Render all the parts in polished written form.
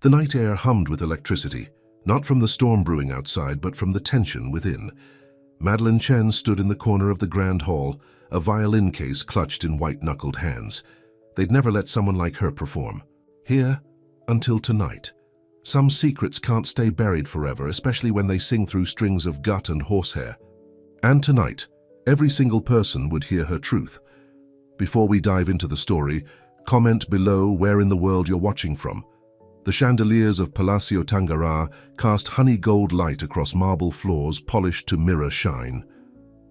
The night air hummed with electricity, not from the storm brewing outside, but from the tension within. Madeleine Chen stood in the corner of the grand hall, a violin case clutched in white-knuckled hands. They'd never let someone like her perform. Here, until tonight. Some secrets can't stay buried forever, especially when they sing through strings of gut and horsehair. And tonight, every single person would hear her truth. Before we dive into the story, comment below where in the world you're watching from. The chandeliers of Palacio Tangara cast honey gold light across marble floors polished to mirror shine.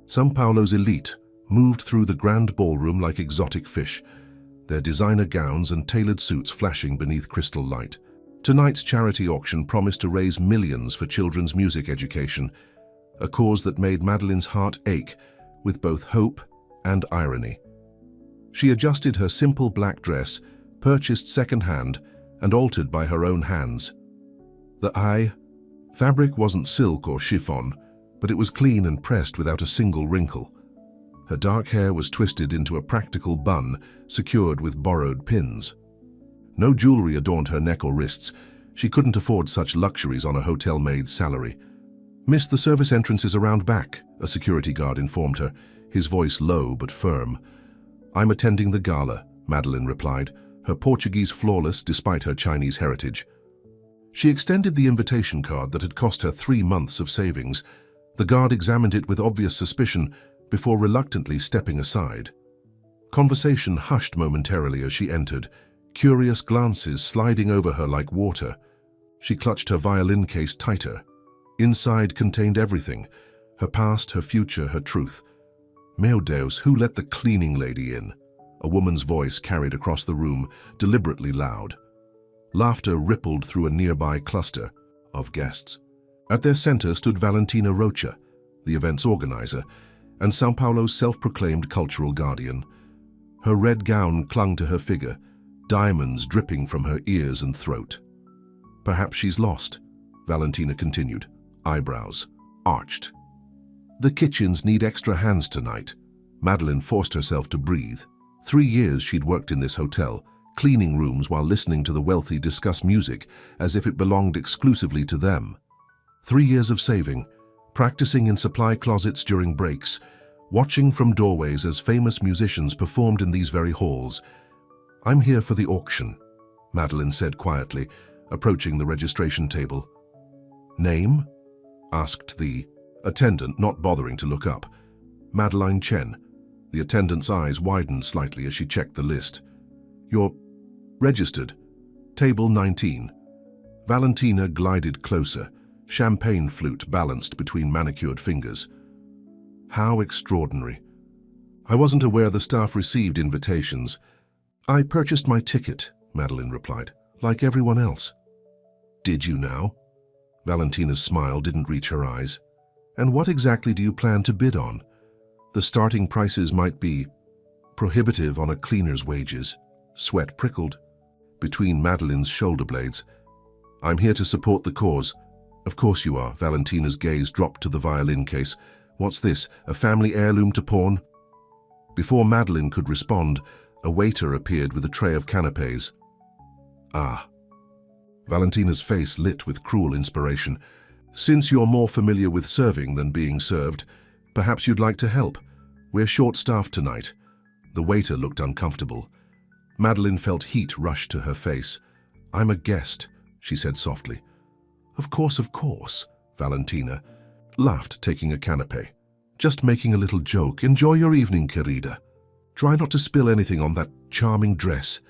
São Paulo's elite moved through the grand ballroom like exotic fish, their designer gowns and tailored suits flashing beneath crystal light. Tonight's charity auction promised to raise millions for children's music education, a cause that made Madeleine's heart ache with both hope and irony. She adjusted her simple black dress, purchased second-hand, and altered by her own hands. The fabric wasn't silk or chiffon, but it was clean and pressed without a single wrinkle. Her dark hair was twisted into a practical bun, secured with borrowed pins. No jewelry adorned her neck or wrists. She couldn't afford such luxuries on a hotel maid's salary. "Miss, the service entrance is around back," a security guard informed her, his voice low but firm. "I'm attending the gala," Madeleine replied, her Portuguese flawless despite her Chinese heritage. She extended the invitation card that had cost her 3 months of savings. The guard examined it with obvious suspicion before reluctantly stepping aside. Conversation hushed momentarily as she entered, curious glances sliding over her like water. She clutched her violin case tighter. Inside contained everything, her past, her future, her truth. "Meu Deus, who let the cleaning lady in?" A woman's voice carried across the room, deliberately loud. Laughter rippled through a nearby cluster of guests. At their center stood Valentina Rocha, the event's organizer, and São Paulo's self-proclaimed cultural guardian. Her red gown clung to her figure, diamonds dripping from her ears and throat. "Perhaps she's lost," Valentina continued, eyebrows arched. "The kitchens need extra hands tonight." Madeleine forced herself to breathe. 3 years she'd worked in this hotel, cleaning rooms while listening to the wealthy discuss music as if it belonged exclusively to them. 3 years of saving, practicing in supply closets during breaks, watching from doorways as famous musicians performed in these very halls. "I'm here for the auction," Madeleine said quietly, approaching the registration table. "Name?" asked the attendant, not bothering to look up. "Madeleine Chen." The attendant's eyes widened slightly as she checked the list. "You're registered. Table 19. Valentina glided closer, champagne flute balanced between manicured fingers. "How extraordinary. I wasn't aware the staff received invitations." "I purchased my ticket," Madeleine replied, "like everyone else." "Did you now?" Valentina's smile didn't reach her eyes. "And what exactly do you plan to bid on? The starting prices might be prohibitive on a cleaner's wages." Sweat prickled between Madeleine's shoulder blades. "I'm here to support the cause." "Of course you are." Valentina's gaze dropped to the violin case. "What's this, a family heirloom to pawn?" Before Madeleine could respond, a waiter appeared with a tray of canapés. "Ah." Valentina's face lit with cruel inspiration. "Since you're more familiar with serving than being served, perhaps you'd like to help. We're short-staffed tonight." The waiter looked uncomfortable. Madeleine felt heat rush to her face. "I'm a guest," she said softly. Of course," Valentina laughed, taking a canapé. "Just making a little joke. Enjoy your evening, querida. Try not to spill anything on that charming dress."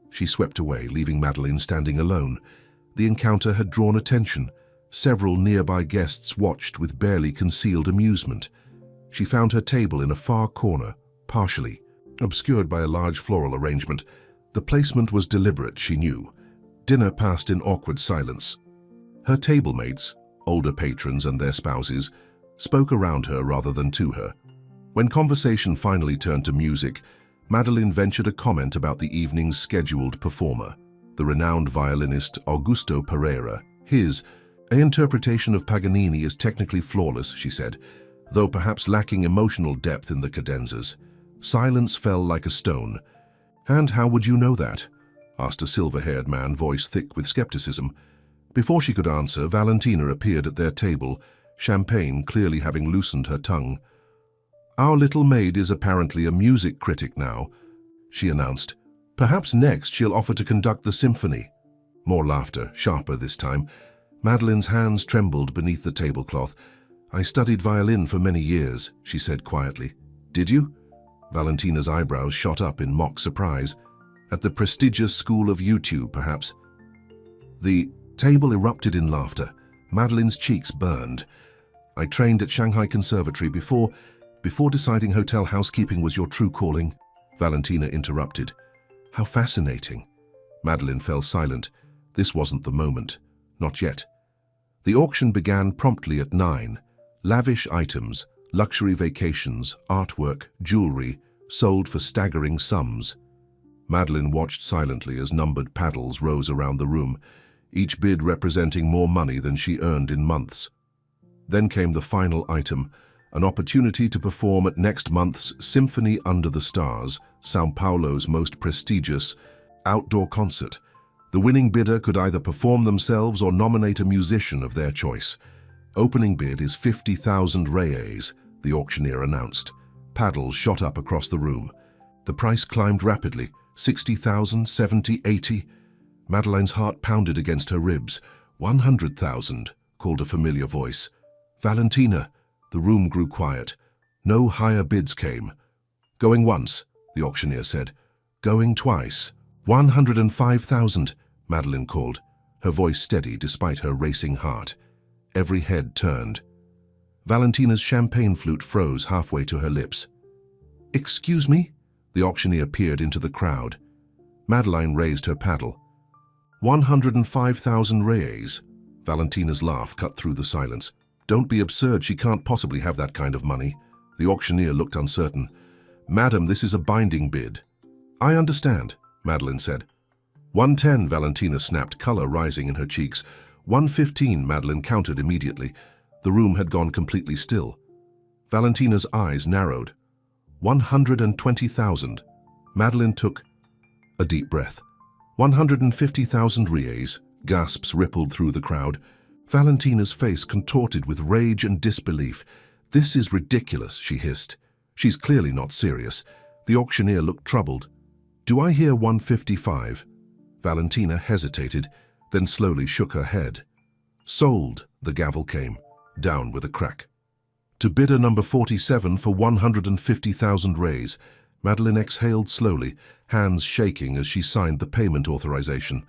She swept away, leaving Madeleine standing alone. The encounter had drawn attention. Several nearby guests watched with barely concealed amusement. She found her table in a far corner, partially obscured by a large floral arrangement. The placement was deliberate, she knew. Dinner passed in awkward silence. Her tablemates, older patrons and their spouses, spoke around her rather than to her. When conversation finally turned to music, Madeleine ventured a comment about the evening's scheduled performer, the renowned violinist Augusto Pereira. His interpretation of Paganini is technically flawless, she said, though perhaps lacking emotional depth in the cadenzas. Silence fell like a stone. "And how would you know that?" asked a silver-haired man, voice thick with skepticism. Before she could answer, Valentina appeared at their table, champagne clearly having loosened her tongue. "Our little maid is apparently a music critic now," she announced. "Perhaps next she'll offer to conduct the symphony." More laughter, sharper this time. Madeline's hands trembled beneath the tablecloth. "I studied violin for many years," she said quietly. "Did you?" Valentina's eyebrows shot up in mock surprise. "At the prestigious school of YouTube, perhaps?" The table erupted in laughter. Madeline's cheeks burned. "I trained at Shanghai Conservatory before deciding hotel housekeeping was your true calling," Valentina interrupted. "How fascinating." Madeline fell silent. This wasn't the moment. Not yet. The auction began promptly at 9. Lavish items, luxury vacations, artwork, jewelry, sold for staggering sums. Madeline watched silently as numbered paddles rose around the room, each bid representing more money than she earned in months. Then came the final item, an opportunity to perform at next month's Symphony Under the Stars, São Paulo's most prestigious outdoor concert. The winning bidder could either perform themselves or nominate a musician of their choice. "Opening bid is 50,000 reais," the auctioneer announced. Paddles shot up across the room. The price climbed rapidly. 60,000, 70, 80. Madeline's heart pounded against her ribs. 100,000, called a familiar voice. "Valentina." The room grew quiet. No higher bids came. "Going once," the auctioneer said. "Going twice." 105,000, Madeline called, her voice steady despite her racing heart. Every head turned. Valentina's champagne flute froze halfway to her lips. "Excuse me?" The auctioneer peered into the crowd. Madeline raised her paddle. 105,000 reais. Valentina's laugh cut through the silence. "Don't be absurd, she can't possibly have that kind of money." The auctioneer looked uncertain. "Madam, this is a binding bid." "I understand," Madeline said. 110, Valentina snapped, color rising in her cheeks. 115, Madeline countered immediately. The room had gone completely still. Valentina's eyes narrowed. 120,000. Madeline took a deep breath. 150,000 reais. Gasps rippled through the crowd. Valentina's face contorted with rage and disbelief. "This is ridiculous," she hissed. "She's clearly not serious." The auctioneer looked troubled. "Do I hear 155? Valentina hesitated, then slowly shook her head. "Sold," the gavel came, down with a crack. To bidder number 47 for 150,000 reais. Madeline exhaled slowly, hands shaking as she signed the payment authorization.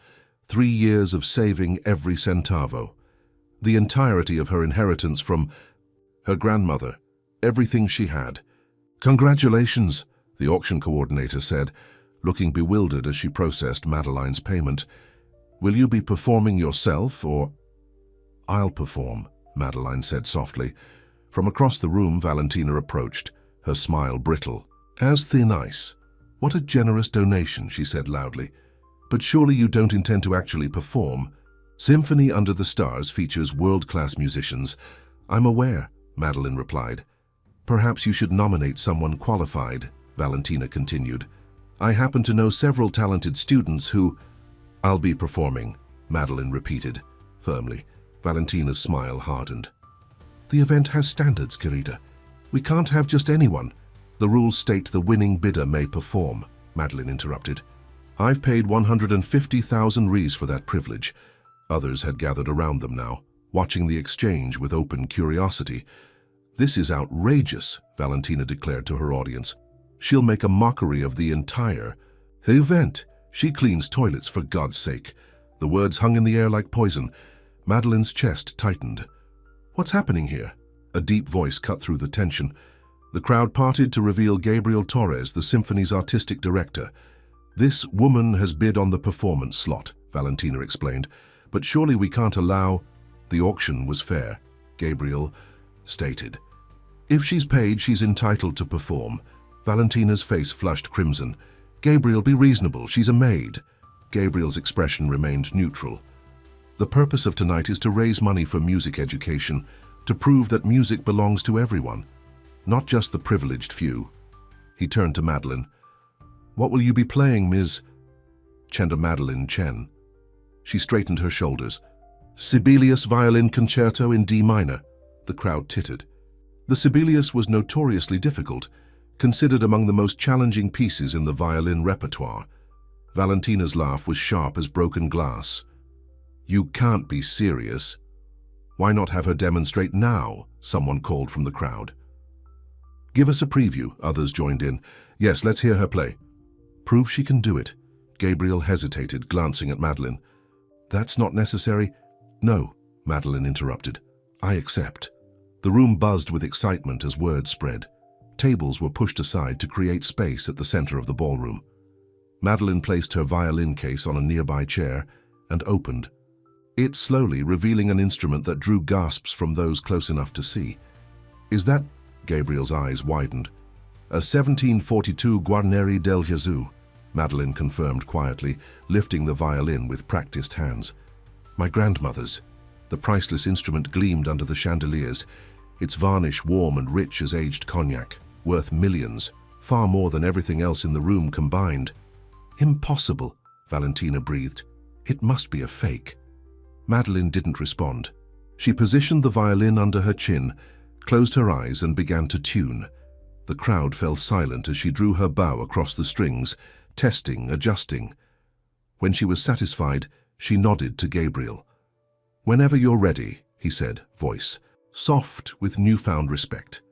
3 years of saving every centavo. The entirety of her inheritance from her grandmother. Everything she had. "Congratulations," the auction coordinator said, looking bewildered as she processed Madeline's payment. "Will you be performing yourself, or—" "I'll perform," Madeline said softly. From across the room, Valentina approached, her smile brittle. "As thin ice. What a generous donation," she said loudly. "But surely you don't intend to actually perform?" "Symphony Under the Stars features world-class musicians." "I'm aware," Madeline replied. "Perhaps you should nominate someone qualified," Valentina continued. "I happen to know several talented students who—" "I'll be performing," Madeline repeated, firmly. Valentina's smile hardened. "The event has standards, querida. We can't have just anyone." "The rules state the winning bidder may perform," Madeline interrupted. "I've paid 150,000 reais for that privilege." Others had gathered around them now, watching the exchange with open curiosity. "This is outrageous," Valentina declared to her audience. "She'll make a mockery of the entire event. She cleans toilets, for God's sake." The words hung in the air like poison. Madeline's chest tightened. "What's happening here?" A deep voice cut through the tension. The crowd parted to reveal Gabriel Torres, the symphony's artistic director. "This woman has bid on the performance slot," Valentina explained. "But surely we can't allow—" "The auction was fair," Gabriel stated. "If she's paid, she's entitled to perform." Valentina's face flushed crimson. "Gabriel, be reasonable. She's a maid." Gabriel's expression remained neutral. "The purpose of tonight is to raise money for music education, to prove that music belongs to everyone, not just the privileged few." He turned to Madeline. "What will you be playing, Ms. Chenda Madeleine Chen. She straightened her shoulders. Sibelius Violin Concerto in D minor. The crowd tittered. The Sibelius was notoriously difficult, considered among the most challenging pieces in the violin repertoire. Valentina's laugh was sharp as broken glass. You can't be serious. Why not have her demonstrate now? Someone called from the crowd. Give us a preview, others joined in. Yes, let's hear her play. Prove she can do it. Gabriel hesitated, glancing at Madeleine. That's not necessary. No, Madeleine interrupted. I accept. The room buzzed with excitement as word spread. Tables were pushed aside to create space at the center of the ballroom. Madeleine placed her violin case on a nearby chair and opened it slowly, revealing an instrument that drew gasps from those close enough to see. Is that? Gabriel's eyes widened. A 1742 Guarneri del Gesù, Madeleine confirmed quietly, lifting the violin with practiced hands. My grandmother's. The priceless instrument gleamed under the chandeliers, its varnish warm and rich as aged cognac, worth millions, far more than everything else in the room combined. Impossible, Valentina breathed. It must be a fake. Madeleine didn't respond. She positioned the violin under her chin, closed her eyes and began to tune. The crowd fell silent as she drew her bow across the strings, testing, adjusting. When she was satisfied, she nodded to Gabriel. Whenever you're ready, he said, voice soft with newfound respect.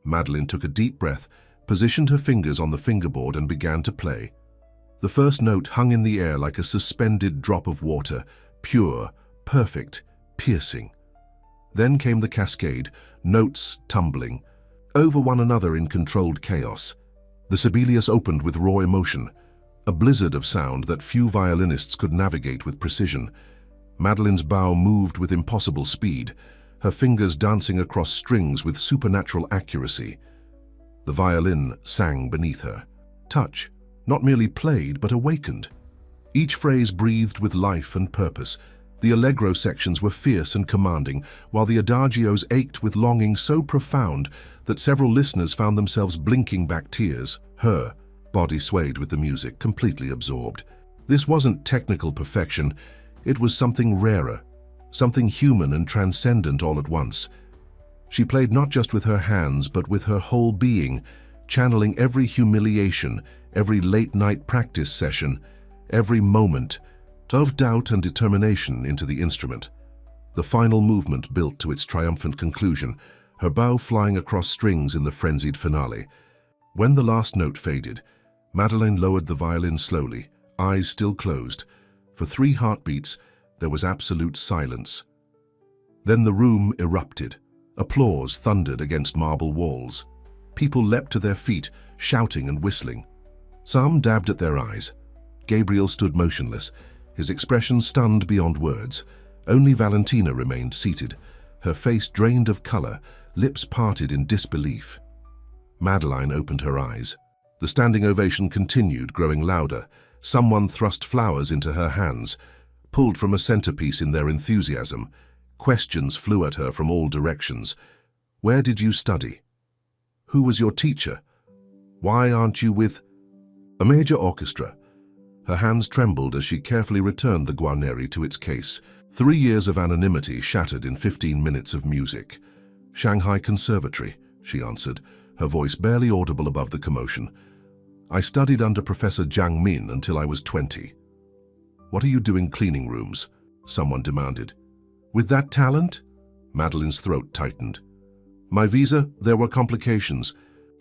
Madeleine took a deep breath, positioned her fingers on the fingerboard and began to play. The first note hung in the air like a suspended drop of water, pure, perfect, piercing. Then came the cascade, notes tumbling over one another in controlled chaos. The Sibelius opened with raw emotion, a blizzard of sound that few violinists could navigate with precision. Madeleine's bow moved with impossible speed, her fingers dancing across strings with supernatural accuracy. The violin sang beneath her. Touch, not merely played but awakened. Each phrase breathed with life and purpose. The allegro sections were fierce and commanding, while the adagios ached with longing so profound that several listeners found themselves blinking back tears. Her body swayed with the music, completely absorbed. This wasn't technical perfection, it was something rarer, something human and transcendent all at once. She played not just with her hands, but with her whole being, channeling every humiliation, every late-night practice session, every moment of doubt and determination into the instrument. The final movement built to its triumphant conclusion, her bow flying across strings in the frenzied finale. When the last note faded, Madeleine lowered the violin slowly, eyes still closed. For 3 heartbeats, there was absolute silence. Then the room erupted. Applause thundered against marble walls. People leapt to their feet, shouting and whistling. Some dabbed at their eyes. Gabriel stood motionless, his expression stunned beyond words. Only Valentina remained seated, her face drained of color, lips parted in disbelief. Madeleine opened her eyes. The standing ovation continued, growing louder. Someone thrust flowers into her hands, pulled from a centerpiece in their enthusiasm. Questions flew at her from all directions. Where did you study? Who was your teacher? Why aren't you with a major orchestra? Her hands trembled as she carefully returned the Guarneri to its case. 3 years of anonymity shattered in 15 minutes of music. Shanghai Conservatory, she answered, her voice barely audible above the commotion. I studied under Professor Jiang Min until I was 20. What are you doing cleaning rooms? Someone demanded. With that talent? Madeleine's throat tightened. My visa, there were complications.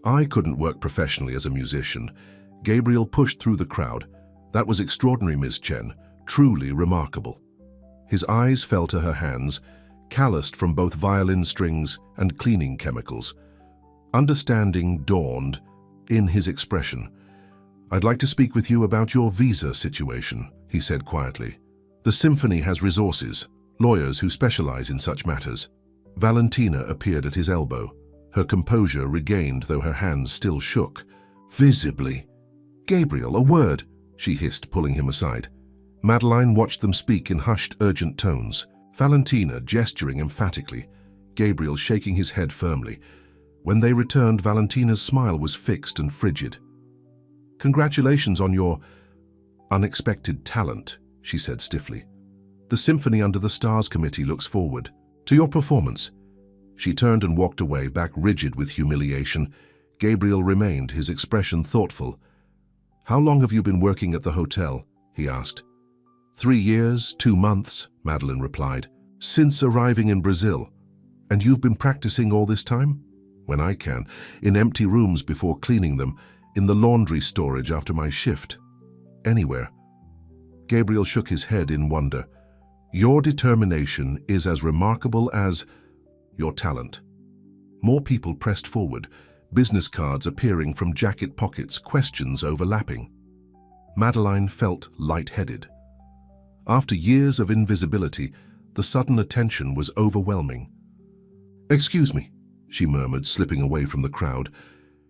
I couldn't work professionally as a musician. Gabriel pushed through the crowd. That was extraordinary, Ms. Chen. Truly remarkable. His eyes fell to her hands, calloused from both violin strings and cleaning chemicals. Understanding dawned in his expression. I'd like to speak with you about your visa situation, he said quietly. The symphony has resources, lawyers who specialize in such matters. Valentina appeared at his elbow, her composure regained though her hands still shook. Visibly. Gabriel, a word, she hissed, pulling him aside. Madeleine watched them speak in hushed, urgent tones. Valentina gesturing emphatically, Gabriel shaking his head firmly. When they returned, Valentina's smile was fixed and frigid. Congratulations on your Unexpected talent, she said stiffly. The Symphony Under the Stars committee looks forward to your performance. She turned and walked away, back rigid with humiliation. Gabriel remained, his expression thoughtful. How long have you been working at the hotel? He asked. 3 years, 2 months, Madeline replied. Since arriving in Brazil. And you've been practicing all this time? When I can, in empty rooms before cleaning them, in the laundry storage after my shift. Anywhere. Gabriel shook his head in wonder. Your determination is as remarkable as your talent. More people pressed forward, business cards appearing from jacket pockets, questions overlapping. Madeline felt lightheaded. After years of invisibility, the sudden attention was overwhelming. Excuse me, she murmured, slipping away from the crowd.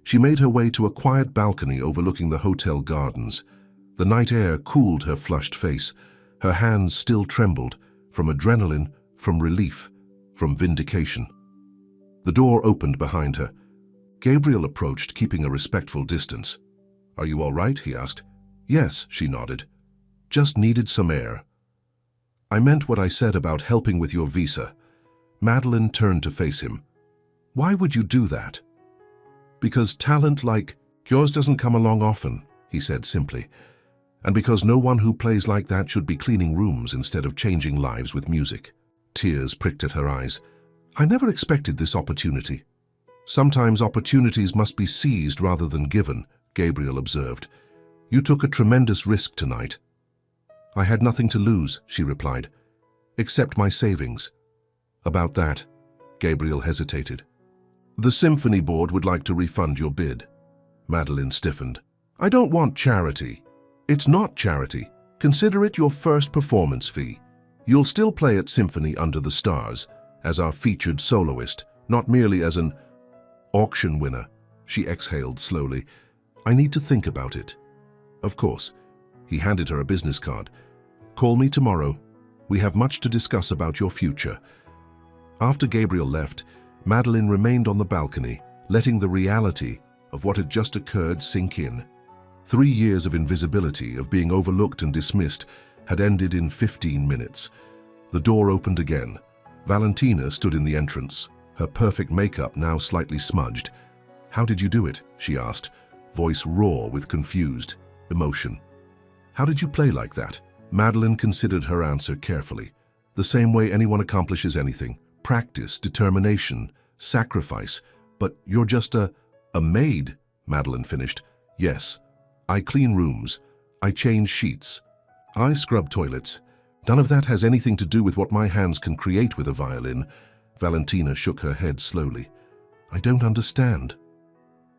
She made her way to a quiet balcony overlooking the hotel gardens. The night air cooled her flushed face. Her hands still trembled, from adrenaline, from relief, from vindication. The door opened behind her. Gabriel approached, keeping a respectful distance. Are you all right? He asked. Yes, she nodded. Just needed some air. I meant what I said about helping with your visa. Madeline turned to face him. Why would you do that? Because talent like yours doesn't come along often, he said simply. And because no one who plays like that should be cleaning rooms instead of changing lives with music. Tears pricked at her eyes. I never expected this opportunity. Sometimes opportunities must be seized rather than given, Gabriel observed. You took a tremendous risk tonight. I had nothing to lose, she replied, except my savings. About that, Gabriel hesitated. The Symphony Board would like to refund your bid. Madeline stiffened. I don't want charity. It's not charity. Consider it your first performance fee. You'll still play at Symphony Under the Stars, as our featured soloist, not merely as an auction winner. She exhaled slowly. I need to think about it. Of course. He handed her a business card. Call me tomorrow. We have much to discuss about your future. After Gabriel left, Madeline remained on the balcony, letting the reality of what had just occurred sink in. 3 years of invisibility, of being overlooked and dismissed, had ended in 15 minutes. The door opened again. Valentina stood in the entrance, her perfect makeup now slightly smudged. How did you do it? She asked, voice raw with confused emotion. How did you play like that? Madeline considered her answer carefully. The same way anyone accomplishes anything. Practice, determination, sacrifice. But you're just a maid, Madeline finished. Yes. I clean rooms. I change sheets. I scrub toilets. None of that has anything to do with what my hands can create with a violin. Valentina shook her head slowly. I don't understand.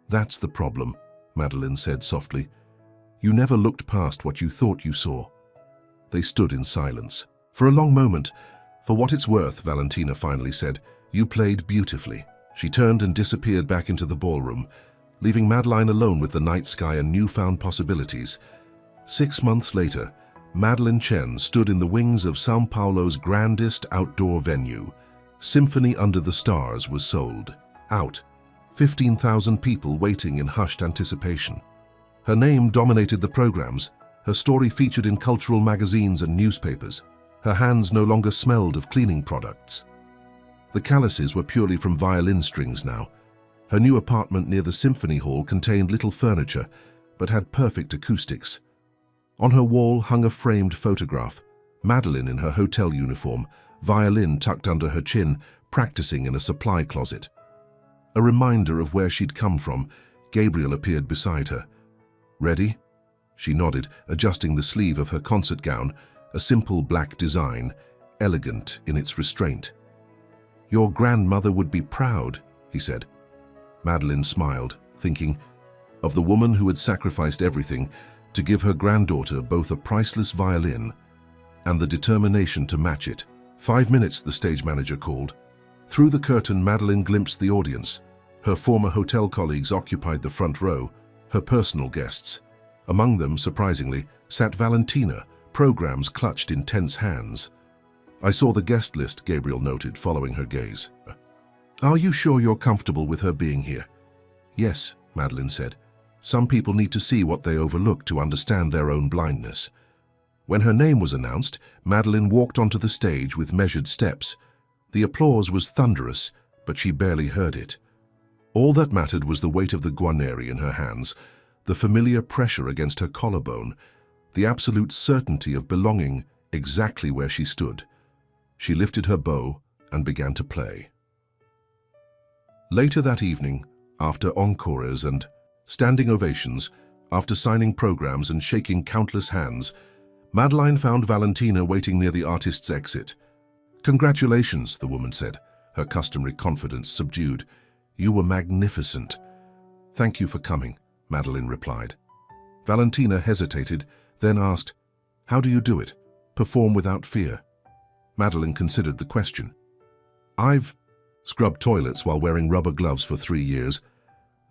That's the problem, Madeline said softly. You never looked past what you thought you saw. They stood in silence. For a long moment, for what it's worth, Valentina finally said, you played beautifully. She turned and disappeared back into the ballroom, leaving Madeline alone with the night sky and newfound possibilities. 6 months later, Madeline Chen stood in the wings of São Paulo's grandest outdoor venue. Symphony Under the Stars was sold. Out. 15,000 people waiting in hushed anticipation. Her name dominated the programs, her story featured in cultural magazines and newspapers. Her hands no longer smelled of cleaning products. The calluses were purely from violin strings now. Her new apartment near the Symphony Hall contained little furniture, but had perfect acoustics. On her wall hung a framed photograph, Madeline in her hotel uniform, violin tucked under her chin, practicing in a supply closet. A reminder of where she'd come from, Gabriel appeared beside her. Ready? She nodded, adjusting the sleeve of her concert gown, a simple black design, elegant in its restraint. Your grandmother would be proud, he said. Madeline smiled, thinking of the woman who had sacrificed everything to give her granddaughter both a priceless violin and the determination to match it. 5 minutes, the stage manager called. Through the curtain, Madeline glimpsed the audience. Her former hotel colleagues occupied the front row, her personal guests. Among them, surprisingly, sat Valentina, programs clutched in tense hands. I saw the guest list, Gabriel noted, following her gaze. Are you sure you're comfortable with her being here? Yes, Madeline said. Some people need to see what they overlook to understand their own blindness. When her name was announced, Madeleine walked onto the stage with measured steps. The applause was thunderous, but she barely heard it. All that mattered was the weight of the guarneri in her hands, the familiar pressure against her collarbone, the absolute certainty of belonging exactly where she stood. She lifted her bow and began to play. Later that evening, after encores and standing ovations, after signing programs and shaking countless hands, Madeleine found Valentina waiting near the artist's exit. "Congratulations," the woman said, her customary confidence subdued. "You were magnificent." "Thank you for coming," Madeleine replied. Valentina hesitated, then asked, "How do you do it? Perform without fear?" Madeleine considered the question. "I've scrubbed toilets while wearing rubber gloves for 3 years.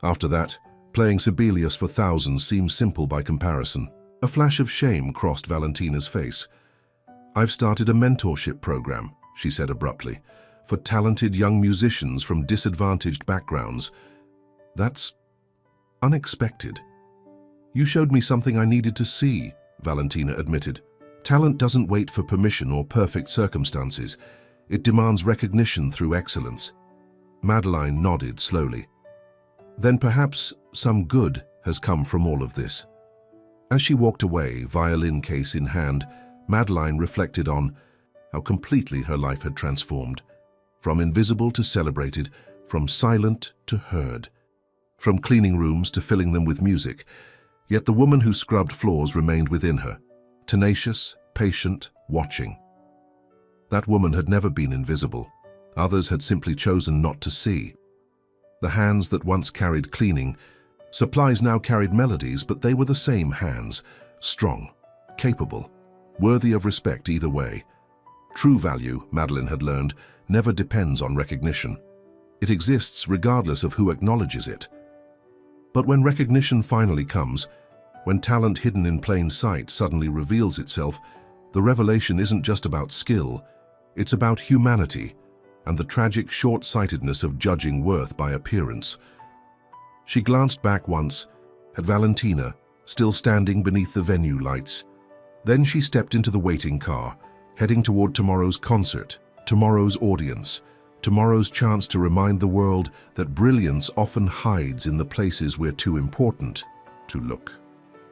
After that, playing Sibelius for thousands seems simple by comparison." A flash of shame crossed Valentina's face. "I've started a mentorship program," she said abruptly, "for talented young musicians from disadvantaged backgrounds. That's unexpected." "You showed me something I needed to see," Valentina admitted. "Talent doesn't wait for permission or perfect circumstances. It demands recognition through excellence." Madeleine nodded slowly. "Then perhaps some good has come from all of this." As she walked away, violin case in hand, Madeleine reflected on how completely her life had transformed. From invisible to celebrated, from silent to heard, from cleaning rooms to filling them with music. Yet the woman who scrubbed floors remained within her, tenacious, patient, watching. That woman had never been invisible. Others had simply chosen not to see. The hands that once carried cleaning, supplies now carried melodies, but they were the same hands, strong, capable, worthy of respect either way. True value, Madeleine had learned, never depends on recognition. It exists regardless of who acknowledges it. But when recognition finally comes, when talent hidden in plain sight suddenly reveals itself, the revelation isn't just about skill, it's about humanity and the tragic short-sightedness of judging worth by appearance. She glanced back once at Valentina, still standing beneath the venue lights. Then she stepped into the waiting car, heading toward tomorrow's concert, tomorrow's audience, tomorrow's chance to remind the world that brilliance often hides in the places we're too important to look.